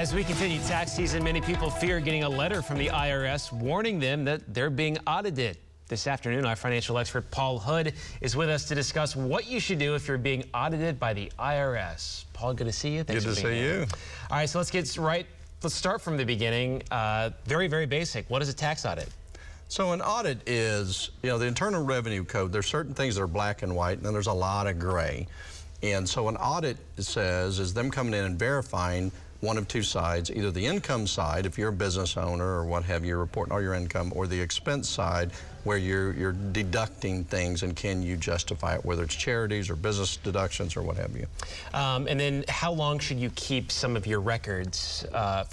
As we continue tax season, many people fear getting a letter from the IRS warning them that they're being audited. This afternoon, our financial expert Paul Hood is with us to discuss what you should do if you're being audited by the IRS. Paul, good to see you. Thanks. Good to see you. All right, so let's start from the beginning. Very, very basic. What is a tax audit? So an audit is, the Internal Revenue Code, there's certain things that are black and white, and then there's a lot of gray. And so an audit is them coming in and verifying one of two sides, either the income side, if you're a business owner or what have you, reporting all your income, or the expense side, where you're deducting things and can you justify it, whether it's charities or business deductions or what have you. And then how long should you keep some of your records,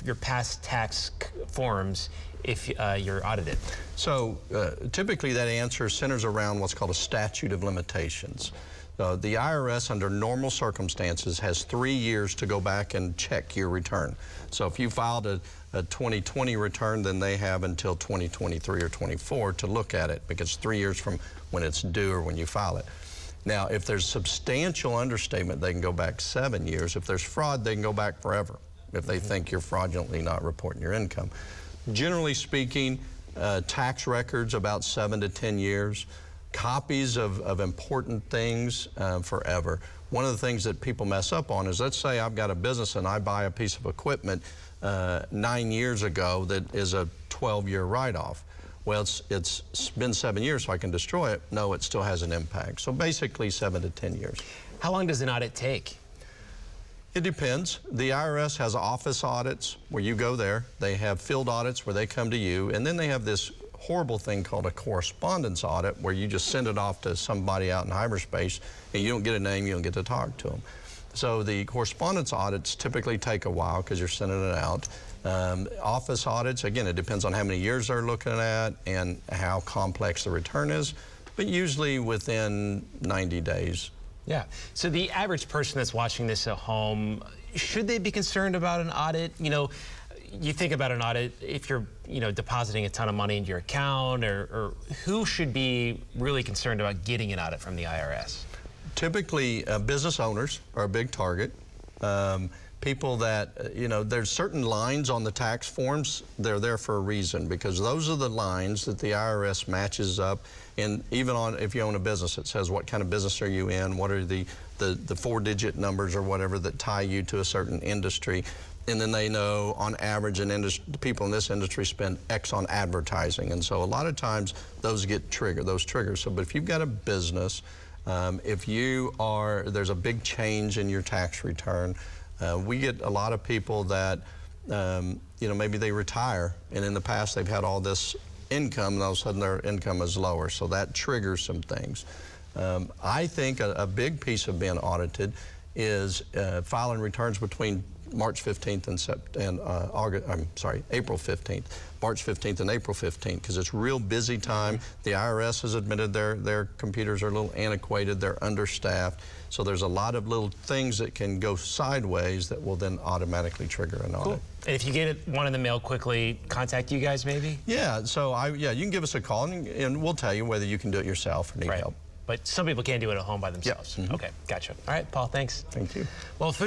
your past tax forms, if you're audited? So typically that answer centers around what's called a statute of limitations. The IRS, under normal circumstances, has 3 years to go back and check your return. So if you filed a 2020 return, then they have until 2023 or 24 to look at it, because 3 years from when it's due or when you file it. Now, if there's substantial understatement, they can go back 7 years. If there's fraud, they can go back forever if they think you're fraudulently not reporting your income. Generally speaking, tax records about 7 to 10 years. Copies of important things forever. One of the things that people mess up on is, let's say I've got a business and I buy a piece of equipment 9 years ago that is a 12-year write-off. Well, it's been 7 years, so I can destroy it. No, it still has an impact. So basically 7 to 10 years. How long does an audit take? It depends. The IRS has office audits where you go there. They have field audits where they come to you, and then they have this horrible thing called a correspondence audit, where you just send it off to somebody out in cyberspace and you don't get a name, you don't get to talk to them. So the correspondence audits typically take a while because you're sending it out. Office audits, again, it depends on how many years they're looking at and how complex the return is, but usually within 90 days. Yeah. So the average person that's watching this at home, should they be concerned about an audit? You think about an audit if you're, depositing a ton of money into your account, or who should be really concerned about getting an audit from the IRS? Typically, business owners are a big target. People that, there's certain lines on the tax forms, they're there for a reason, because those are the lines that the IRS matches up. And even if you own a business, it says what kind of business are you in, what are the 4-digit numbers or whatever that tie you to a certain industry. And then they know, on average, the people in this industry spend X on advertising. And so a lot of times those get triggered, those triggers. So, but if you've got a business, there's a big change in your tax return. We get a lot of people that, maybe they retire, and in the past they've had all this income, and all of a sudden their income is lower. So that triggers some things. I think a big piece of being audited is filing returns between March 15th and April 15th. March 15th and April 15th, because it's real busy time. The IRS has admitted their computers are a little antiquated, they're understaffed. So there's a lot of little things that can go sideways that will then automatically trigger an audit. Cool. And if you get one in the mail quickly, contact you guys maybe? Yeah, so you can give us a call and we'll tell you whether you can do it yourself or need help. But some people can't do it at home by themselves. Yep. Okay, gotcha. All right, Paul, thanks. Thank you. Well,